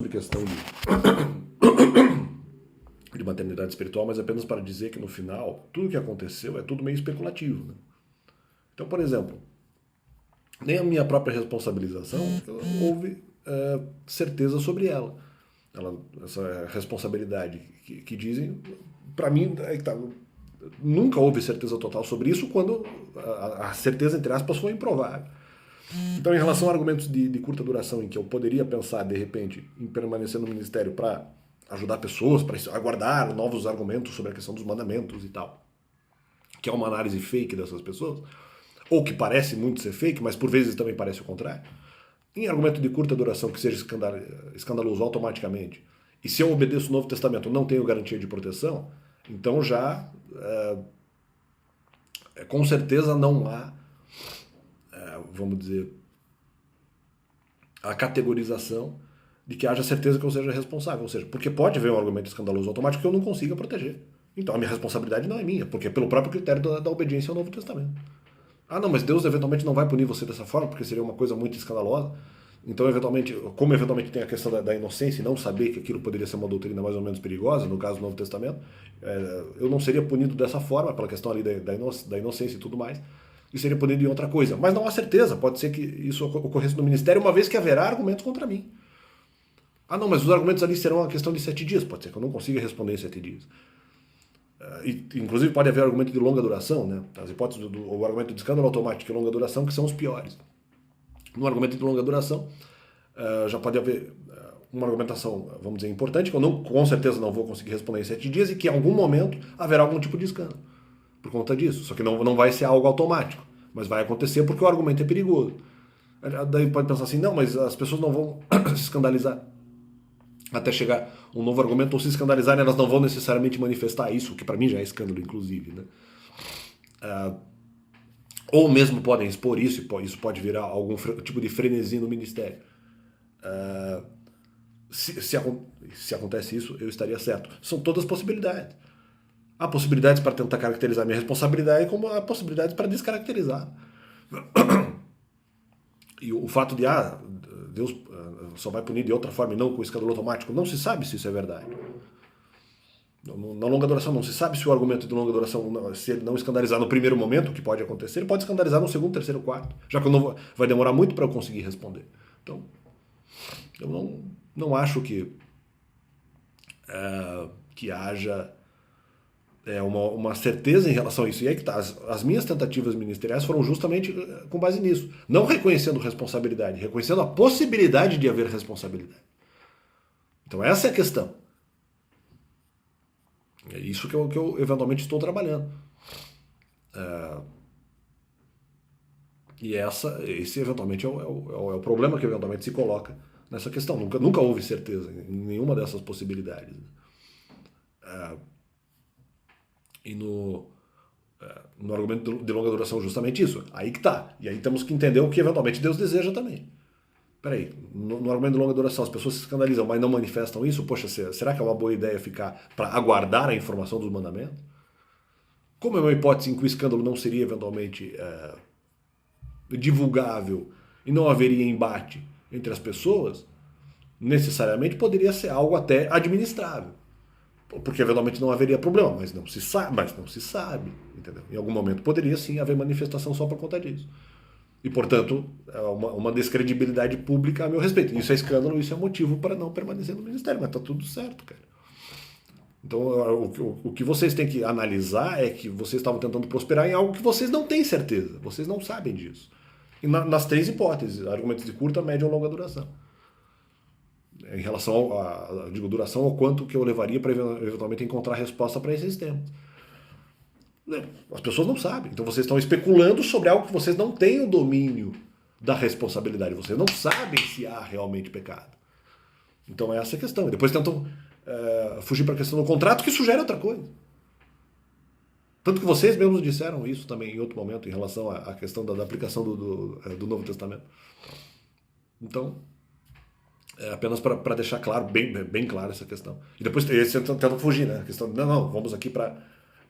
sobre questão de maternidade espiritual, mas apenas para dizer que no final, tudo que aconteceu é tudo meio especulativo, né? Então, por exemplo, nem a minha própria responsabilização houve certeza sobre ela. Essa responsabilidade que dizem, para mim, nunca houve certeza total sobre isso quando a certeza, entre aspas, foi improvável. Então, em relação a argumentos de curta duração, em que eu poderia pensar, de repente, em permanecer no ministério para ajudar pessoas, para aguardar novos argumentos sobre a questão dos mandamentos e tal, que é uma análise fake dessas pessoas, ou que parece muito ser fake, mas por vezes também parece o contrário, em argumento de curta duração que seja escandaloso automaticamente, e se eu obedeço o Novo Testamento não tenho garantia de proteção, então já com certeza não há, vamos dizer, a categorização de que haja certeza que eu seja responsável. Ou seja, porque pode haver um argumento escandaloso automático que eu não consiga proteger. Então a minha responsabilidade não é minha, porque é pelo próprio critério da obediência ao Novo Testamento. Ah, não, mas Deus eventualmente não vai punir você dessa forma, porque seria uma coisa muito escandalosa. Então, eventualmente, como eventualmente tem a questão da inocência e não saber que aquilo poderia ser uma doutrina mais ou menos perigosa, no caso do Novo Testamento, eu não seria punido dessa forma, pela questão ali da inocência e tudo mais, e seria punido em outra coisa. Mas não há certeza, pode ser que isso ocorresse no ministério, uma vez que haverá argumentos contra mim. Ah, não, mas os argumentos ali serão a questão de 7 dias, pode ser que eu não consiga responder em 7 dias. Inclusive pode haver argumento de longa duração, né? As hipóteses o argumento de escândalo automático e longa duração que são os piores. No argumento de longa duração, já pode haver uma argumentação, vamos dizer, importante, que eu com certeza não vou conseguir responder em 7 dias e que em algum momento haverá algum tipo de escândalo por conta disso. Só que não vai ser algo automático, mas vai acontecer porque o argumento é perigoso. Daí pode pensar assim, não, mas as pessoas não vão se escandalizar até chegar um novo argumento, ou se escandalizarem, elas não vão necessariamente manifestar isso, que para mim já é escândalo, inclusive, né? Ou mesmo podem expor isso, e isso pode virar algum tipo de frenesi no ministério. Se acontece isso, eu estaria certo. São todas possibilidades. Há possibilidades para tentar caracterizar minha responsabilidade, como há possibilidades para descaracterizar. E o fato de, Deus só vai punir de outra forma e não com escândalo automático, não se sabe se isso é verdade. Na longa duração não se sabe se o argumento de longa duração, se ele não escandalizar no primeiro momento, o que pode acontecer, ele pode escandalizar no segundo, terceiro, quarto, já que vai demorar muito para eu conseguir responder. Então, eu não acho que haja uma certeza em relação a isso. E aí que tá, as minhas tentativas ministeriais foram justamente com base nisso. Não reconhecendo responsabilidade, reconhecendo a possibilidade de haver responsabilidade. Então essa é a questão. É isso que eu eventualmente estou trabalhando. E esse eventualmente é o problema que eventualmente se coloca nessa questão. Nunca houve certeza em nenhuma dessas possibilidades. E no argumento de longa duração, justamente isso. Aí que tá. E aí temos que entender o que eventualmente Deus deseja também. Peraí, no argumento de longa duração as pessoas se escandalizam, mas não manifestam isso? Poxa, será que é uma boa ideia ficar para aguardar a informação dos mandamentos? Como é uma hipótese em que o escândalo não seria eventualmente divulgável e não haveria embate entre as pessoas, necessariamente poderia ser algo até administrável. Porque eventualmente não haveria problema, mas não se sabe, entendeu? Em algum momento poderia sim haver manifestação só por conta disso. E, portanto, é uma descredibilidade pública a meu respeito. Isso é escândalo, isso é motivo para não permanecer no ministério, mas tá tudo certo, cara. Então, o que vocês têm que analisar é que vocês estavam tentando prosperar em algo que vocês não têm certeza, vocês não sabem disso. E nas 3 hipóteses, argumentos de curta, média ou longa duração. Em relação à duração, ao quanto que eu levaria para eventualmente encontrar resposta para esses temas. As pessoas não sabem. Então vocês estão especulando sobre algo que vocês não têm o domínio da responsabilidade. Vocês não sabem se há realmente pecado. Então é essa a questão. E depois tentam fugir para a questão do contrato, que sugere outra coisa. Tanto que vocês mesmos disseram isso também em outro momento, em relação à questão da aplicação do Novo Testamento. Então, apenas para deixar claro, bem claro essa questão. E depois eles tentam fugir, né? A questão de, não, vamos aqui para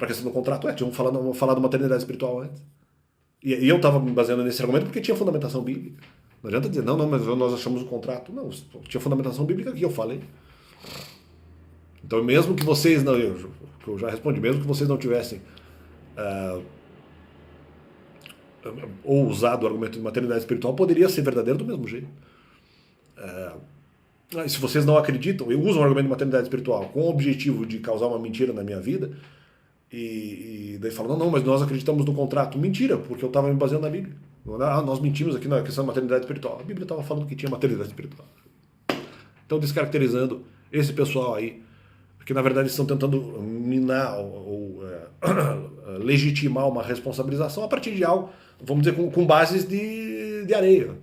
a questão do contrato. Tinham falado da maternidade espiritual antes. E eu estava me baseando nesse argumento porque tinha fundamentação bíblica. Não adianta dizer, não, mas nós achamos o contrato. Não, tinha fundamentação bíblica aqui, eu falei. Então, mesmo que vocês não, eu já respondi, mesmo que vocês não tivessem ou usado o argumento de maternidade espiritual, poderia ser verdadeiro do mesmo jeito. Se vocês não acreditam, eu uso um argumento de maternidade espiritual com o objetivo de causar uma mentira na minha vida, e daí falam, não, mas nós acreditamos no contrato. Mentira, porque eu estava me baseando na Bíblia. Nós mentimos aqui na questão da maternidade espiritual. A Bíblia estava falando que tinha maternidade espiritual. Então, descaracterizando esse pessoal aí, que na verdade estão tentando minar ou legitimar uma responsabilização a partir de algo, vamos dizer, com bases de areia.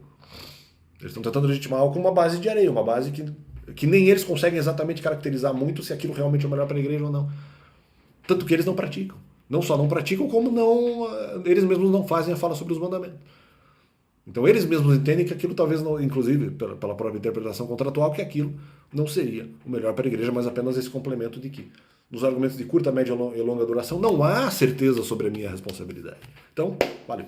Eles estão tentando legitimar algo com uma base de areia, uma base que nem eles conseguem exatamente caracterizar muito se aquilo realmente é o melhor para a igreja ou não. Tanto que eles não praticam. Não só não praticam, como eles mesmos não fazem a fala sobre os mandamentos. Então eles mesmos entendem que aquilo talvez não, inclusive pela própria interpretação contratual, que aquilo não seria o melhor para a igreja, mas apenas esse complemento de que nos argumentos de curta, média e longa duração não há certeza sobre a minha responsabilidade. Então, valeu.